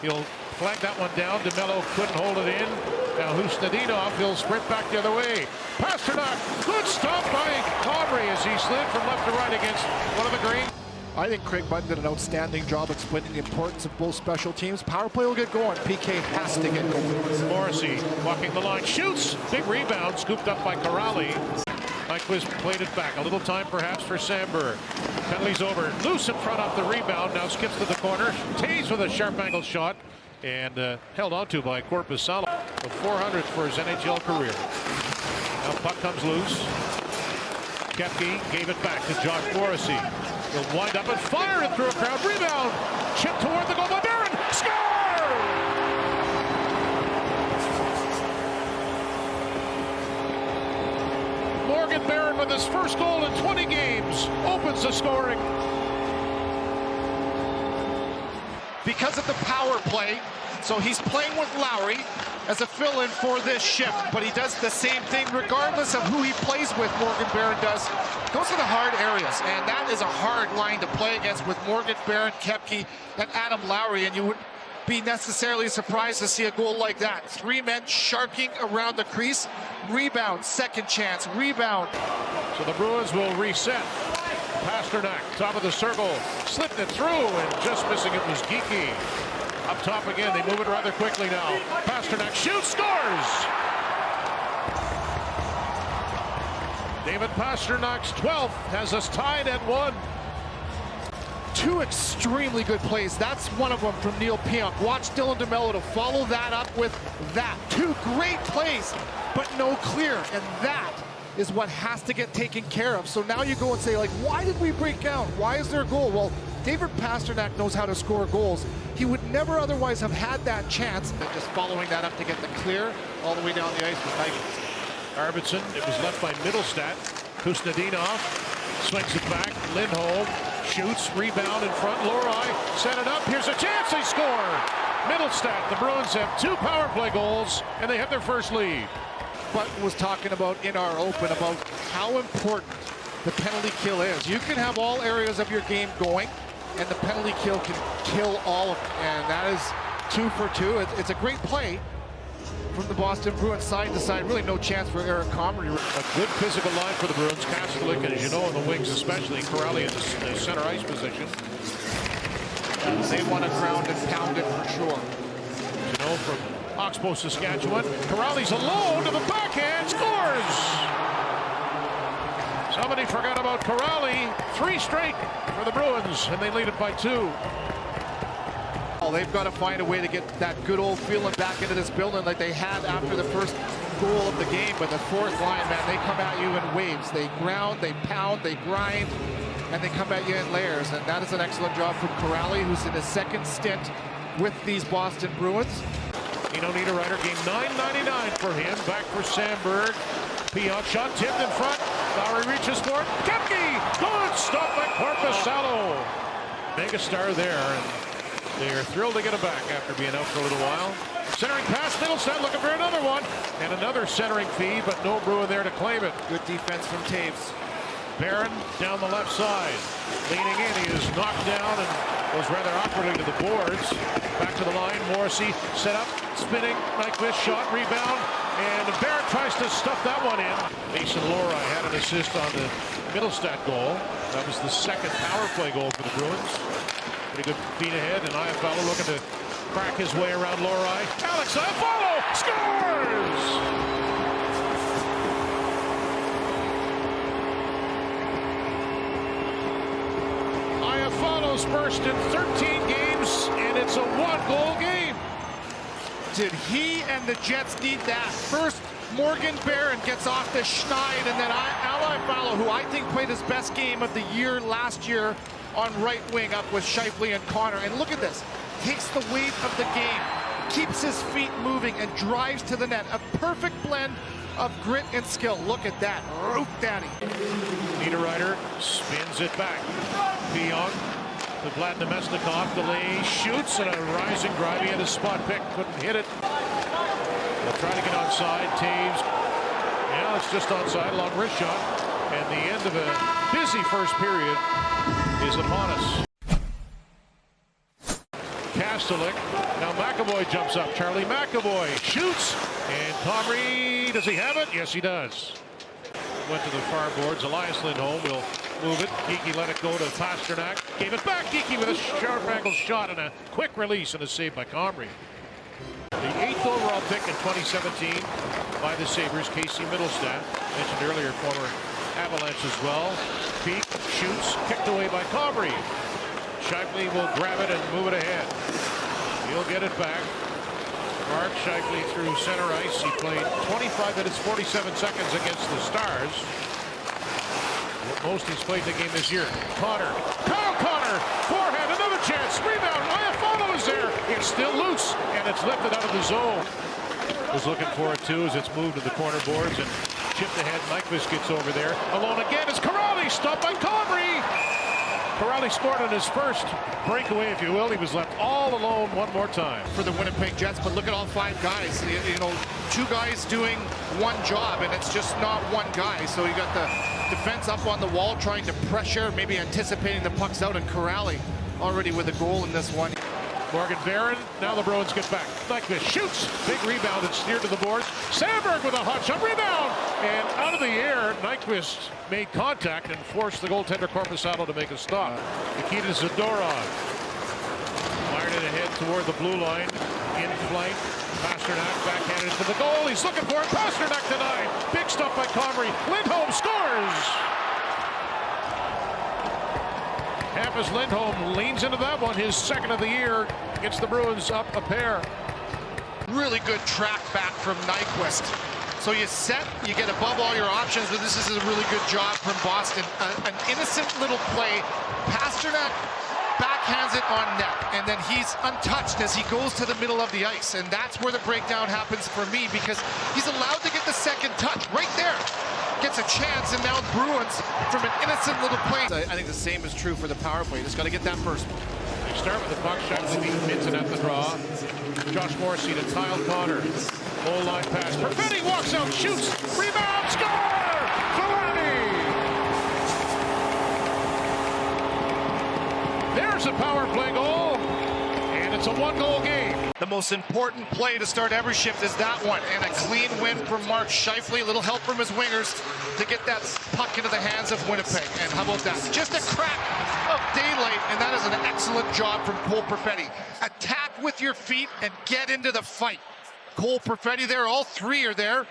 He'll flag that one down. DeMello couldn't hold it in. Now Husnadinov, he'll sprint back the other way. Pasternak, good stop by Comrie as he slid from left to right against one of the green. I think Craig Button did an outstanding job explaining the importance of both special teams. Power play will get going. PK has to get going. Morrissey walking the line, shoots. Big rebound, scooped up by Corrali. Nyquist played it back. A little time perhaps for Sandberg. Penalty's over. Loose in front off the rebound. Now skips to the corner. Taves with a sharp angle shot. And held onto by Korpisalo. The 400th for his NHL career. Now puck comes loose. Kepke gave it back to Josh Morrissey. He'll wind up and fire it through a crowd. Rebound. Chip toward the goal by Barron. Score! Morgan Barron with his first goal in 20 games opens the scoring. Because of the power play, so he's playing with Lowry as a fill-in for this shift, but he does the same thing regardless of who he plays with. Morgan Barron does. Those are the hard areas, and that is a hard line to play against with Morgan Barron, Kepke, and Adam Lowry, and you wouldn't be necessarily surprised to see a goal like that. Three men sharking around the crease. Rebound, second chance, rebound. So the Bruins will reset. Pasternak, top of the circle, slipped it through, and just missing it was Geeky. Up top again, they move it rather quickly now. Pasternak shoots, scores! David Pasternak's 12th has us tied at 1. Two extremely good plays. That's one of them from Neil Pionk. Watch Dylan DeMello to follow that up with that. Two great plays, but no clear, and that is what has to get taken care of. So now you go and say, like, why did we break down? Why is there a goal? Well, David Pasternak knows how to score goals. He would never otherwise have had that chance. And just following that up to get the clear all the way down the ice with Nyquist. Arvidsson, it was left by Middlestat. Husnadinov swings it back. Lindholm shoots, rebound in front. Lohrei set it up. Here's a chance, they score! Middlestat, the Bruins have 2 power play goals, and they have their first lead. Button was talking about in our open about how important the penalty kill is. You can have all areas of your game going, and the penalty kill can kill all of it. And that is 2 for 2. It's a great play from the Boston Bruins side to side. Really no chance for Eric Comrie. A good physical line for the Bruins. Kastelik, as you know, in the wings especially. Corrali in the center ice position. They want to ground and pound it for sure. You know, from Oxbow, Saskatchewan. Corrali's alone to the backhand, scores! Somebody forgot about Corrali. 3 straight for the Bruins, and they lead it by 2. Well, they've got to find a way to get that good old feeling back into this building like they had after the first goal of the game. But the fourth line, man, they come at you in waves. They ground, they pound, they grind, and they come at you in layers. And that is an excellent job from Corrali, who's in his second stint with these Boston Bruins. Nino Niederreiter, game 999 for him. Back for Sandberg. Pionk shot tipped in front. Lowry reaches for it. Kepke! Good stop by Korpisalo. Megastar there. And they are thrilled to get him back after being out for a little while. Centering pass, Middlestat looking for another one. And another centering feed, but no Bruin there to claim it. Good defense from Taves. Barron down the left side. Leaning in, he is knocked down and goes rather awkwardly to the boards. Back to the line, Morrissey set up, spinning, Nyquist shot, rebound, and Barron tries to stuff that one in. Mason Lohrei had an assist on the Middlestat goal. That was the second power play goal for the Bruins. Pretty good feet ahead, and Iafallo looking to crack his way around Lohrei. Alex Iafallo scores! Iafallo's first in 13 games, and it's a 1-goal game. Did he and the Jets need that? First, Morgan Barron gets off the schneid, and then Iafallo, who I think played his best game of the year last year on right wing up with Scheifele and Connor. And look at this. Takes the weight of the game, keeps his feet moving, and drives to the net. A perfect blend of grit and skill. Look at that. Roof daddy. Niederreiter spins it back. Pionk to Vlad Nemesnikov. Delay shoots, and a rising drive. He had his spot pick. Couldn't hit it. They'll try to get onside. Taves. Yeah, it's just onside. Long wrist shot. And the end of a busy first period is upon us. Pastelik. Now McAvoy jumps up. Charlie McAvoy shoots. And Comrie, does he have it? Yes, he does. Went to the far boards. Elias Lindholm will move it. Geekie let it go to Pasternak. Gave it back. Geekie with a sharp angle shot and a quick release and a save by Comrie. The 8th overall pick in 2017 by the Sabres, Casey Middlestat. Mentioned earlier, former Avalanche as well. Peak, shoots, kicked away by Comrie. Scheifele will grab it and move it ahead. He'll get it back. Mark Scheifele through center ice. He played 25 minutes, 47 seconds against the Stars. Most he's played the game this year. Connor, Kyle Connor, forehand, another chance, rebound. Iafallo is there. It's still loose, and it's lifted out of the zone. Was looking for it too as it's moved to the corner boards and chipped ahead. Nyquist gets over there. Alone again is Corrali, stopped by Comrie. Corrali scored on his first breakaway, if you will. He was left all alone one more time. For the Winnipeg Jets, but look at all 5 guys. You know, 2 guys doing one job, and it's just not one guy. So you got the defense up on the wall trying to pressure, maybe anticipating the pucks out, and Corrali already with a goal in this one. Morgan Barron, now the Bruins get back. Nyquist shoots, big rebound and steered to the boards. Sandberg with a hot shot, rebound! And out of the air, Nyquist made contact and forced the goaltender Korpisalo to make a stop. Nikita Zadorov fired it ahead toward the blue line, in flight. Pasternak backhanded to the goal, he's looking for it, Pasternak denied. Big stop by Comrie, Lindholm scores! Hampus Lindholm leans into that one, his second of the year, gets the Bruins up a pair. Really good track back from Nyquist. So you set, you get above all your options, but this is a really good job from Boston. An innocent little play. Pasternak backhands it on net, and then he's untouched as he goes to the middle of the ice. And that's where the breakdown happens for me, because he's allowed to get the second touch right there. Gets a chance, and now Bruins from an innocent little play. I think the same is true for the power play. Just got to get that first one. They start with the puck shot, leaving Minton at the draw. Josh Morrissey to Kyle Connor. Goal line pass. Perfetti walks out, shoots, rebound, score! Ferrari! There's a power play goal, and it's a 1-goal game. The most important play to start every shift is that one, and a clean win from Mark Scheifele. A little help from his wingers to get that puck into the hands of Winnipeg. And how about that? Just a crack of daylight, and that is an excellent job from Cole Perfetti. Attack with your feet and get into the fight. Cole Perfetti there, all 3 are there.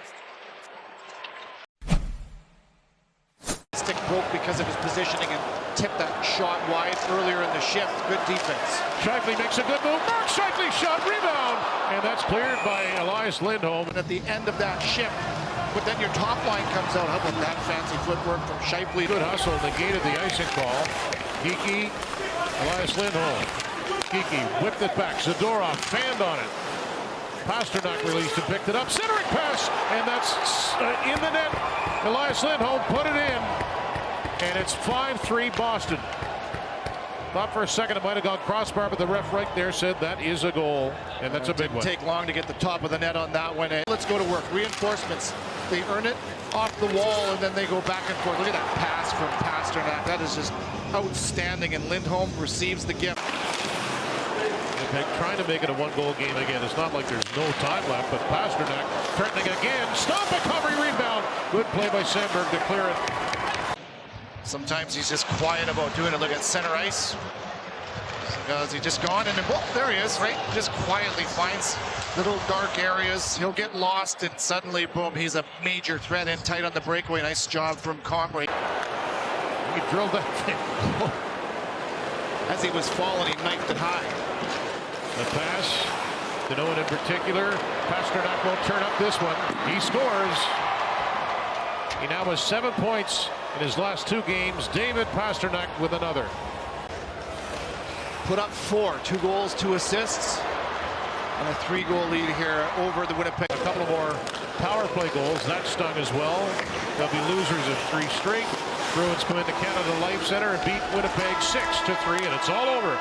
Stick broke because of his positioning and tipped that shot wide earlier in the shift. Good defense. Scheifele makes a good move. Mark Scheifele shot, rebound, and that's cleared by Elias Lindholm. And at the end of that shift, but then your top line comes out. How about that fancy footwork from Scheifele? Good hustle, negated the icing call. Geekie, Elias Lindholm. Geekie whipped it back. Zadorov fanned on it. Pasternak released and picked it up. Centering pass, and that's in the net. Elias Lindholm put it in, and it's 5-3 Boston. Thought for a second it might have gone crossbar, but the ref right there said that is a goal, and that's a big one. Didn't take long to get the top of the net on that one. Let's go to work. Reinforcements. They earn it off the wall, and then they go back and forth. Look at that pass from Pasternak. That is just outstanding, and Lindholm receives the gift. Trying to make it a 1-goal game again. It's not like there's no time left, but Pasternak threatening again. Stop a Comrie rebound. Good play by Sandberg to clear it. Sometimes he's just quiet about doing it. Look at center ice. Has he just gone? And then, well, there he is, right? Just quietly finds little dark areas. He'll get lost, and suddenly, boom, he's a major threat in tight on the breakaway. Nice job from Comrie. He drilled that thing. As he was falling, he knifed it high. The pass to no one in particular. Pasternak won't turn up this one. He scores. He now has 7 points in his last 2 games. David Pasternak with another. Put up 4, 2 goals, 2 assists, and a 3-goal lead here over the Winnipeg. A couple more power play goals. That stung as well. They'll be losers of 3 straight. Bruins come into Canada Life Center and beat Winnipeg 6-3, and it's all over.